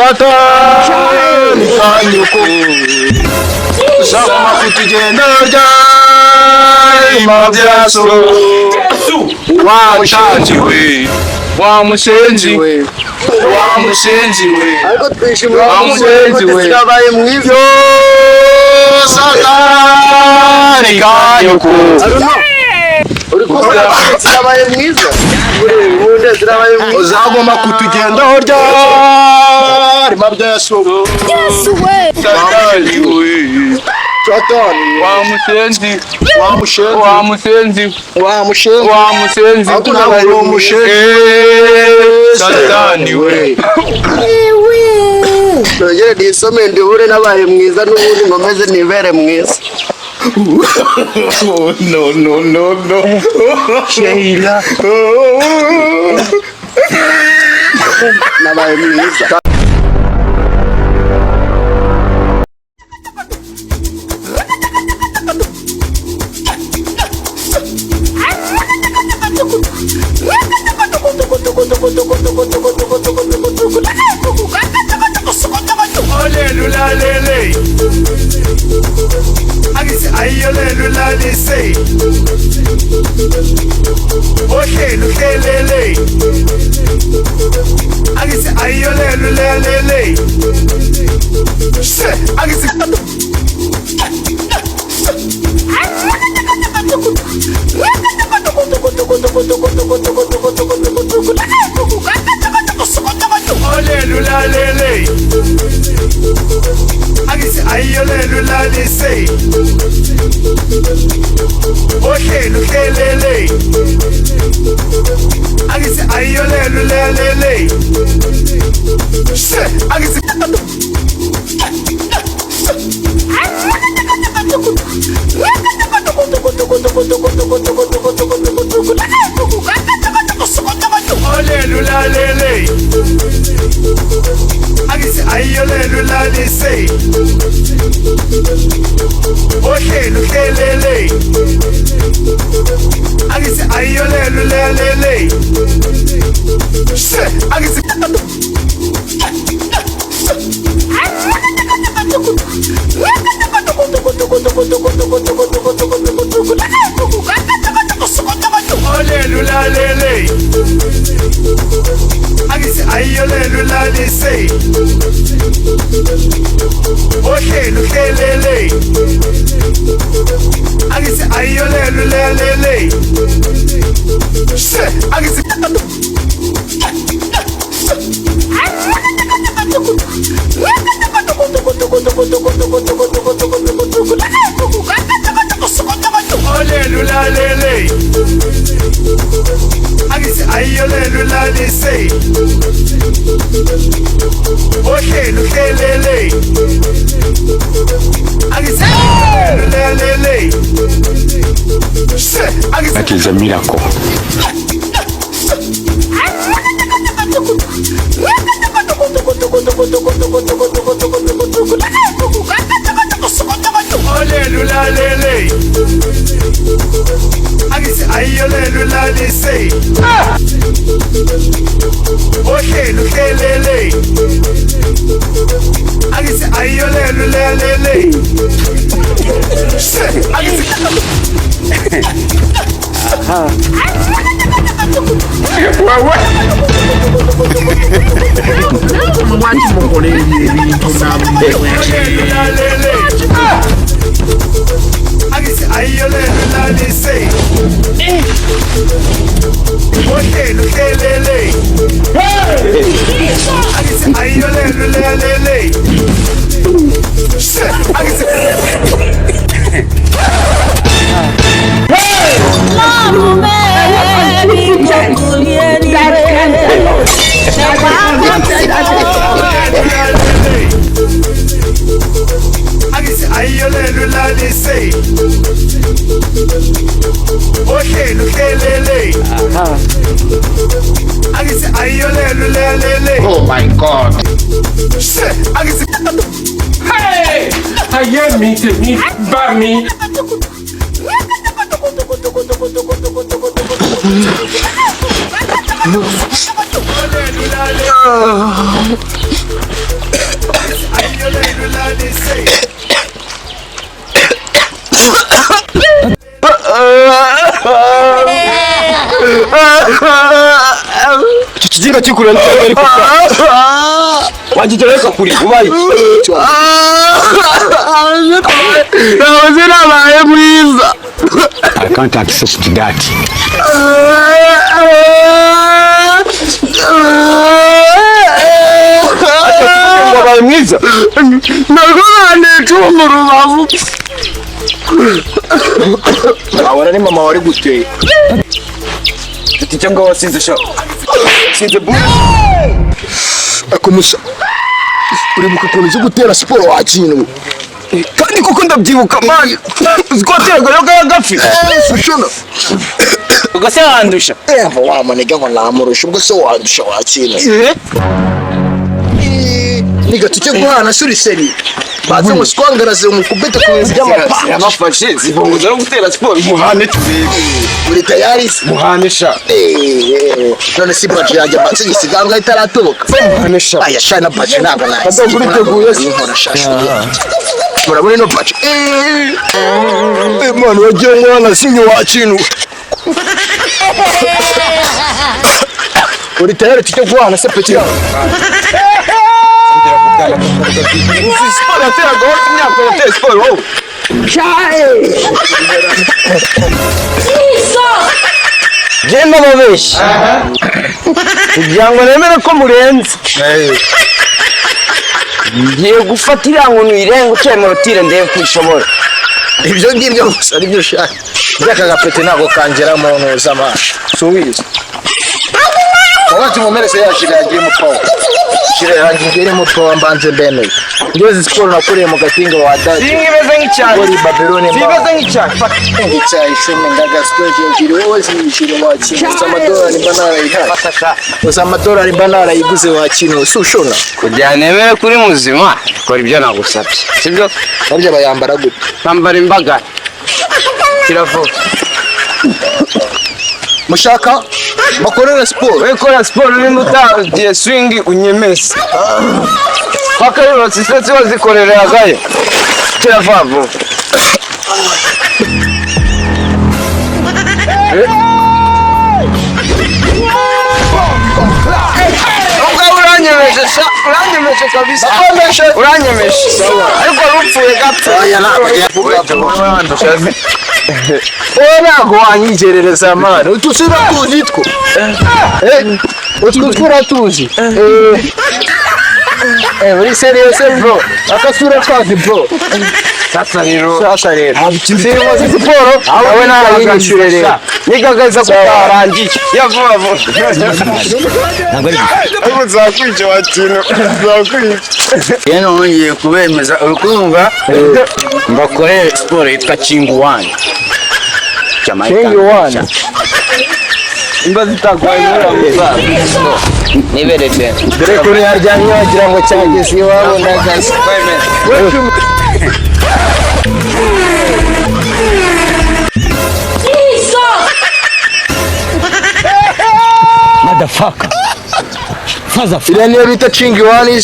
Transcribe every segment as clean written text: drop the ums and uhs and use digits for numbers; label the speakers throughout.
Speaker 1: Tata nikanyuko Zagoma kutugenda ryari mabyaso Wanshajiwe Wamusenzi we Wamusenzi we
Speaker 2: Ariko twishimira
Speaker 1: Wamusenzi we
Speaker 2: Twabaye mwiza
Speaker 1: Tata nikanyuko
Speaker 2: Arno uri kuvuga twabaye mwiza Uri twabaye mwiza
Speaker 1: Zagoma kutugenda ryari mabyaso
Speaker 3: Yes way.
Speaker 1: Satani Wamusenzi Wamusenzi Satani we
Speaker 2: Nogere nisome ndibure nabaye mwiza n'ubundi ngomeze nibere mwiza
Speaker 1: No Sheila
Speaker 2: nabaye mwiza
Speaker 4: Lulale, agisi ayole lulale say. Okay, lulele, agisi ayole lulale. She, agisi. Ole lulale. Agisi ayole lulale say. Okay, lulele. Agisi ayole lulale. She, agisi. Ole lulale. Agisi ayole lulale say. Okay, lulele. Agisi ayole lulale. She, agisi. Ole lulale. Agisi ayole lulale say. Okay, lulele. Agisi ayole lulale. She, agisi. Ole lulale. Agisi ayole lulale say. Okay, lulele. Agisi lulele. She, agisi.
Speaker 1: That is a miracle.
Speaker 4: Ole lulale. Agisi ayole lulale say. Okay, lulele. Agisi ayole lulale. She, agisi. Agisi ayole lulale say. Okay, lulele. Agisi ayole lulale. She, agisi. Agisi ayole lulale say. Okay, lulele. Agisi ayole lulale.
Speaker 1: Oh my God.
Speaker 4: She, agisi.
Speaker 1: Hey! Ayé mi tèmi bá mi.
Speaker 4: Ole lulale.
Speaker 2: Kijinga kikura n'itari kuka. Wagigereka kuri ubaye. Nawazira baye mwiza.
Speaker 1: I can't accept that.
Speaker 2: Babaye mwiza. Nagone tumurubavu. Awara ni mama wari guteye. Ati cyangwa wasinze sha. Sinze bu. Akumusa. Uri mukakomeza gutera siporo wakintu. Kandi kuko ndabyibuka man. Uzikotera yoga gafi. Sushona. Ugase wandusha. Wa manega ngo namurusha ubwo se wandusha wakintu. Niga tucye guhana suri seri. Baza muskwangaraze umukubita ku bintu by'amapasi. Amafashe zivunguza no gutera siporo muhane tubibi. Uri tayari muhanisha. None si baje yajya batse gisiganga itaratoka. Muhanisha. Aya shana baje ntabwo nayo. Bazogura iteguye inkora shasha. Murabona no baje. Mwana wagiye mwana sinye wakintu. Uri tayari tucye guhana se peti yawe. Sport até agora, minha coisa até sport. Isso! Genda mabeshi. Kugirango nemere ko murenze. Ngiye gufatira ngo nirenga ucye mu rutire ndebe kwishobora. Ibyo ngibyo gusa ari byo shaka. Byaka gapete nako kangera mu ntuza ma. Subiza. Wati mumerese yashira yagiye mu pawa. Shire yanjye mu pawa mbanze bene. Ngeze siporo nakuriye mu gatinga wa dad. Singibeze nk'icyayi. Uri Babylone. Singibeze nk'icyayi. Icyayi shume ndaga square ngiri wose yishire wakintu. $100 banara yiha. Fataka. $100 banara yiguze wakintu. Sushona. Kujyanemere kuri muzima. Kora ibyo nagusabye. Sibyo? Nabyo bayambara gute? Bambara imbaga. Kiravo. Mushaka makorera siporo. We kora siporo n'imbuta die swingi unyemese. Bakariro sisetse wazikorera agaye. Kiravavu. Uranyemeshe kabisa. Uranyemeshe. Ariko rupfuye gato. Aya ntabwo yavuga. Ntabwo wanyigerereza amana. Utusira tuzi two. Utwura tuzi. Uri serious bro. Akasura twazi bro. Sasa rero. Abikimsirimo siporo. Awe narayinyishure rero. Nigagaza kutarangiye. Yavuva vuba. Ntabwo uzakwica wakintu. Uzakwica. Yeno ngiye kubemeza urukumva. Mbakore siporo yitwa Chinguwani. Chinguwani. Imba zitakwaye muramuza. Niberete. Dore kuri yaryamye wagira ngo cyageze iwabo ndagaze. Motherfucker. Ile niyo bita Chinguwani.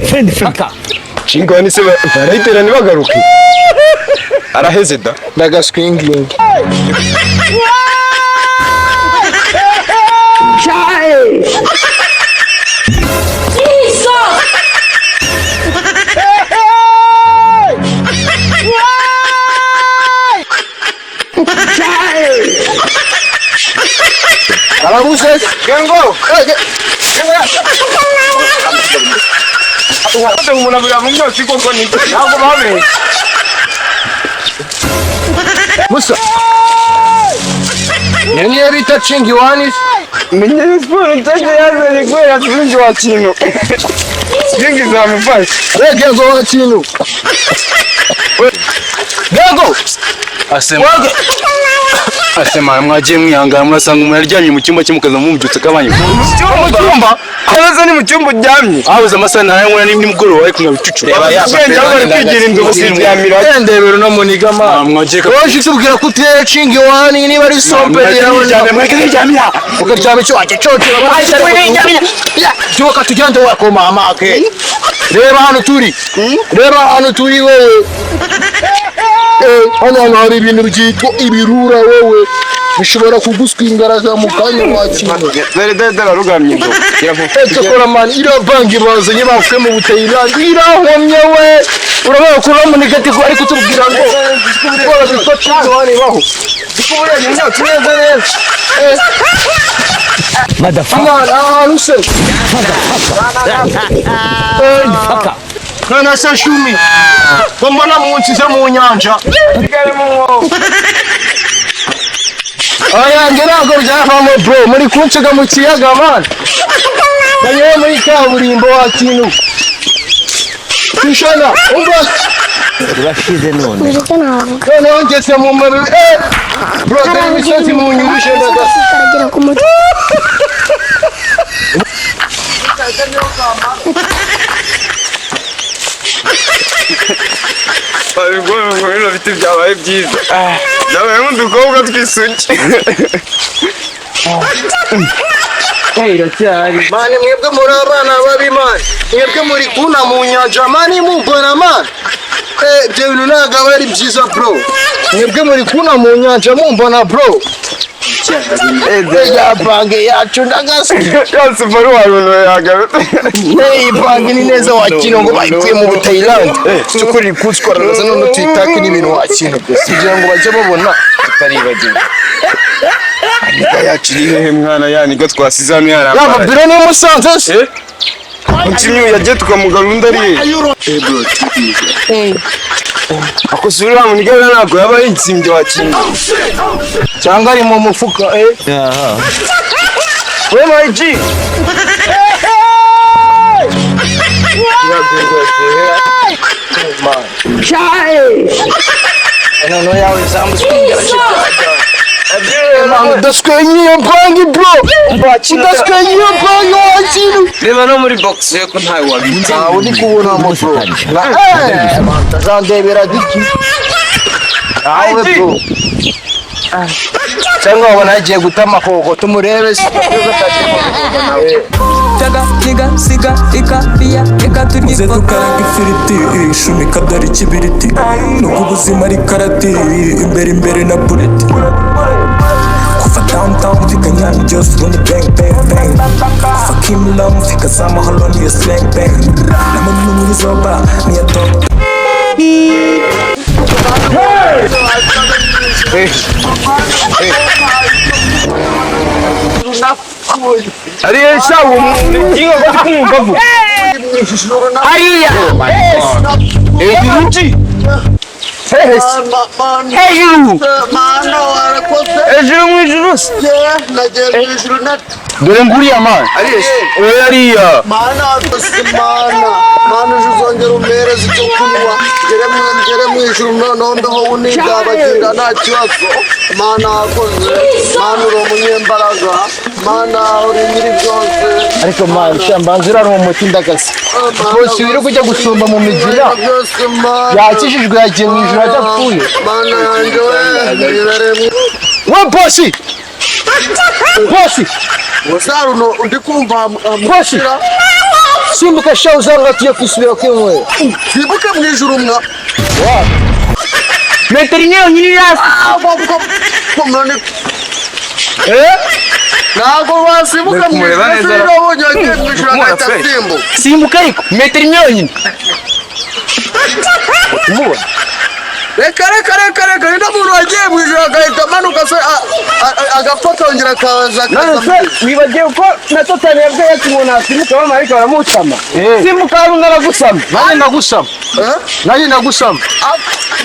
Speaker 2: Friend fucker. Chinguwani se barayitera nibagaruke. Araheze da. Ndagaswingingi. Chai. Isso. Chai. Alabuses, gengo. Musa. Nini bita Chinguwani? Mwenye sport ntaje yazanye kwera twinji wa kintu. Singi zamufasha. Gengo wa kintu. Gengo. Asema mwaje mwihangana murasanga umuntu aryamye mu cyumba cyimukaza mumubyutse kabanye. Mu cyumba? Kaza ni mu cyumba uryamye. Abuze amasana nayo nimugoroba ariko nkabicucu. Reba yafashe kwigira indobo siryamira. Ndebero no munigama. Mwaje ka. Woje tubwira ko utere Chinguwani niba ari somperi yawe. Mwakaryamira. Ukaryama cyo waje cyotera. Ya, cyoka tujyande wako mama ke. Reba hano turi. Reba hano turi wewe. Hano hari ibintu byitwa ibirura wowe. bishobora kuguswingaraza mu kanya wakino
Speaker 1: dore rugamye ngo
Speaker 2: cyakora man iravanga ibazanye bavuye mu Butayilandi irahomye we urabona ko ramunigati ko ari kutubwira ngo ukora bitotsi wani baho dikubuye nyine tuyenze neza
Speaker 1: motherfucker
Speaker 2: ahantu se
Speaker 1: fucker
Speaker 2: Kana se shumi kombona munsize mu nyanja aya ngerago byavamo bro muri kunsiga mu kiyaga man kanyewe muri kaburimbo wakintu Kushana umba
Speaker 1: urashize none
Speaker 2: none ngeze mu mabi bro dore imisozi mu nyurushe
Speaker 3: karagira ku mutwe
Speaker 5: Ngo bino biti byabaye byiza byabaye nk'udukobwa tw'isugi
Speaker 2: mani mwebwe muri abana babi mani mwebwe muri kuna mu nyanja mani mumbona mani ibyo bintu ntabwo aba ari byiza bro mwebwe muri kuna mu nyanja mumbona bro ya bange yacu ndagasa
Speaker 5: yose mbari waruntu yagarutse
Speaker 2: iyi bange ni neza wakino ngo bayikuye mu Butayilandi cyukuri kutswaranaza none tuyitake n'ibintu wakino kugira ngo bajye babona tutaribagiwe
Speaker 5: niga yacu iri hehe mwana yani ko twasize hano
Speaker 2: yaba
Speaker 5: yarambara
Speaker 2: biro ni Musanze se
Speaker 5: Mchimyu yaje tukamugarura ndari akusubira mu nigera nako yaba yinsimbye wakinga
Speaker 2: cyangwa ari mu mufuka we my G no yawe zambu spinga Daskenye bangi bro daskenye bangi wachiru
Speaker 5: reba no muri box ye ko ntawe wabitse
Speaker 2: uri kubona mo bro tazandebera giki awe bro cyangwa wabona agiye gutama koko tumurebe
Speaker 6: Jaga, niga, siga, ika, pia, eka turye tukaraga ifiriti, shumika byari kibiriti Nuko ubuzima ari karati, imbere na bullet Kuva downtown, fika nyani just run it bang, bang, bang Kuva Kimilong, fika Sama Holon, niyo slang, bang Nama nungu nizoba, niya top
Speaker 2: ariye sawo ngiye kumva vuba ariya ejuruji hejuru hejuru mwijuru dore nguriya man oya ariya
Speaker 7: mana uzongera umpereza icyo kunywa ngere mu ijuru noneho unidabagira nta kibazo mana wakoze mana uri umunyembaraga mana uri nyiri byose
Speaker 2: ariko man shambanza uri mu muti ndagase bose wiri kujya gusumba mu mijina yakijijwe yagiye mu ijuru adapfuye
Speaker 7: mana yanjye
Speaker 2: we bosi
Speaker 7: Aruno ndi kumva
Speaker 2: bosi simbuka shaho uzanga tuye kwisubira kwinywera
Speaker 7: simbuke mu ijuru mwa
Speaker 2: metero imwe nyiri yasi
Speaker 7: ntabwo wasimbuka mu ijuru urabonye wagiye mu ijuru agahita asimbuka
Speaker 2: simbuka ariko metero imwe yonyine umubona
Speaker 7: reka niba umuntu wagiye mu ijuru agahita amanuka se agapfa akongera akaza
Speaker 2: wibagiwe ko na totali yabwiye ati umuntu asimbuka abamarayika baramucama simbuka hari undi aragusama nanjye ndagusama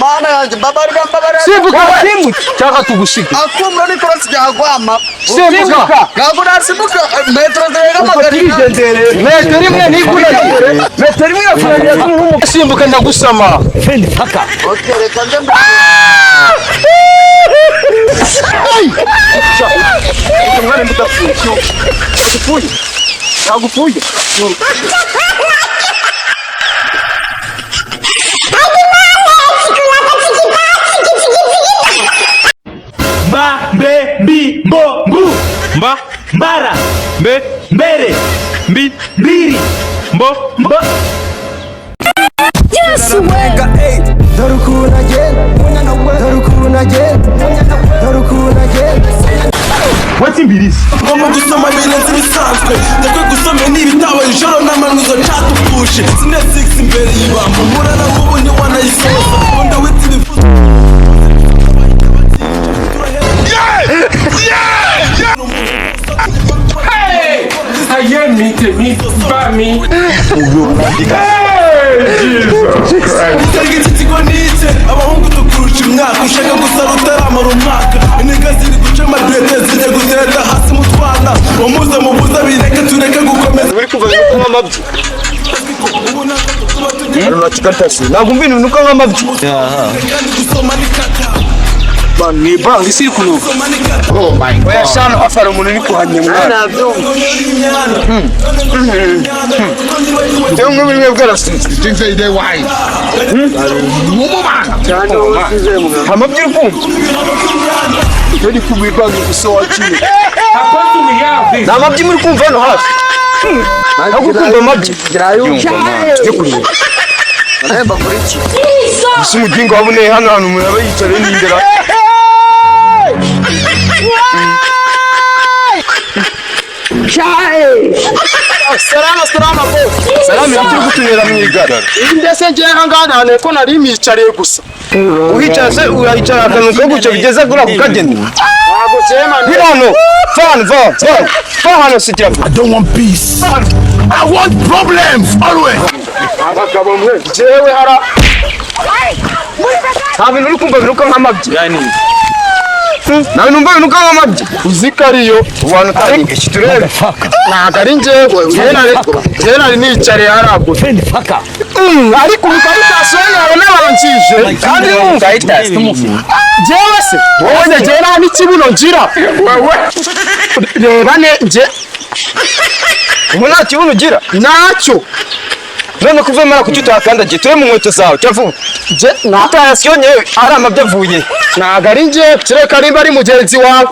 Speaker 7: mana yanjye mbabarira
Speaker 2: simbuka simbuke cyangwa tugusige
Speaker 7: akumva nikora sijyagwama
Speaker 2: simbuka
Speaker 7: ntabwo nasimbuka metero zirenga magana inani
Speaker 2: metero imwe n'ikuragire metero imwe yakuragire nk'umuko simbuka ndagusama
Speaker 1: fucker
Speaker 7: reka nde
Speaker 2: umwana ndapfuye nagupfuye
Speaker 8: Ba be bi bo bu mba mbara be mbere bi biri mbo mbo
Speaker 6: Yes, way.
Speaker 8: What's in Biris?
Speaker 6: Ngomba gusoma birenze bisanzwe ndakwe gusoma n'ibitabo ijoro n'amanuzo cyatupushe sine 6 imbere y'ibamba murana mubu ni wanayisoza onda witi bifuza
Speaker 8: Hey! I am me by me.
Speaker 6: abahungu tukurusha imyaka ushaka gusara utaramara umwaka intege ziri guca amadete zijya guteta hasi mu twana wamuze mubuza bireke tureke gukomeza
Speaker 2: uri kuva kunywa amabyi Arno chikatasi ntabwo mbini nuko nkwa amabyi ni bang isi kuno oh my god oya shano afara umuntu ni kuhanya mwana Tengo mwe bwara think say they why amabyi kumva Yari kubibanga gusowa chini na amabyi muri kumva no hafi ntabwo kumva amabyi yo kuriye Aremba muri iki Isi mujingo wabune hano umuntu aba yicaye n'indera Salama boss. Salama turi gutunera mwigara. Indese nje hangana ne ko nari micariye gusa. Uhicara se urahicara akanuka gucyo bigeze kuri ako kagenda. Ntabwo cyema birano. Fan hano sitira.
Speaker 4: I don't want peace. I want problems always.
Speaker 2: Abagabo mwe jewe hara. Habe nuri kumva biruka nk'amabyi. Yani. Nawe numva biruka nk'amabyi. Uzikariyo abantu tari kiturebe. Nagari njewe yena nicare harabwo.
Speaker 1: Faka.
Speaker 2: Ariko mukaritasiyo yawe n'abarancije. Kandi numva jewe se wowe nje nani kibuno ngira. Wewe. Reba ne nje. Ubona kibuno gira? Nacyo. None kuvemera kucyutakandagiye ture mu nkweto zawe cyavu je natayasiyo nyewe ari amabyo avuye nagari nje kireka rimba ari mugenzi wawe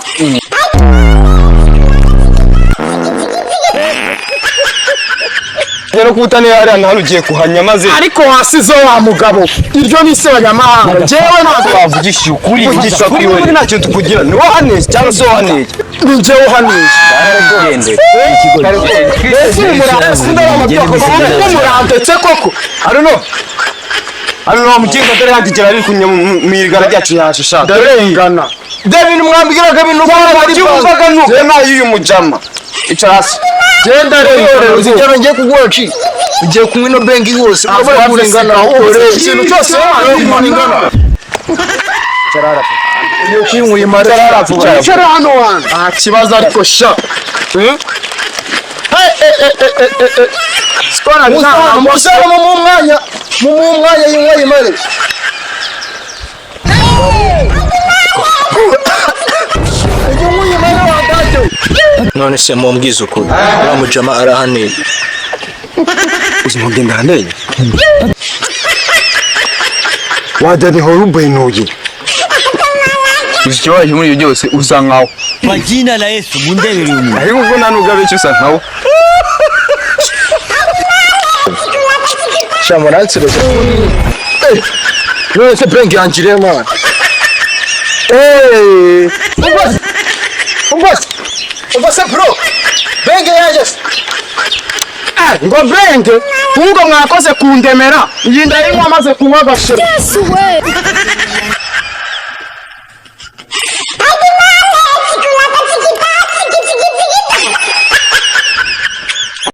Speaker 2: Yero kutane ari hano ugiye kuhanya maze ariko hasizo wa mugabo iryo ni se y'amahanga jewe ntabwo bavugisha ukuri vugisha kuri we ntacyo tukugira ni wohane cyangwa se wohane ni je wohane baragende murandetse koko Arno mukinga dore hagigera ari kunya mwirigara ryacu yashishaka darengana David mwambigiraga bintu bari cyumvaga nuko nayo mujama icarasi Genda rero uzigera ngiye kugoci ugiye kumwe no bengi hose urabona kuringana ore ikintu cyose kuringana Charara iyo kinguye marara Charara hano wan kibaza ariko sha Skona nta musara mu mwanya yinwaye mare None se mumbwiza ukuri wa mujama arahaneye Uzimugenda haneye Wadani horumbe nuye Uzikiwaje muri ibyo byose usa nkaho
Speaker 1: Kwa jina la Yesu mundebere umuntu
Speaker 2: Ariko ubwo nanugabe cyo usa nkaho Shamuranse rero None se prank yanjire man Umbase bro Benge yaje ngo benge Ungo mwakoze kundemera Yinda rimwe amaze kunywa gashira Yesu we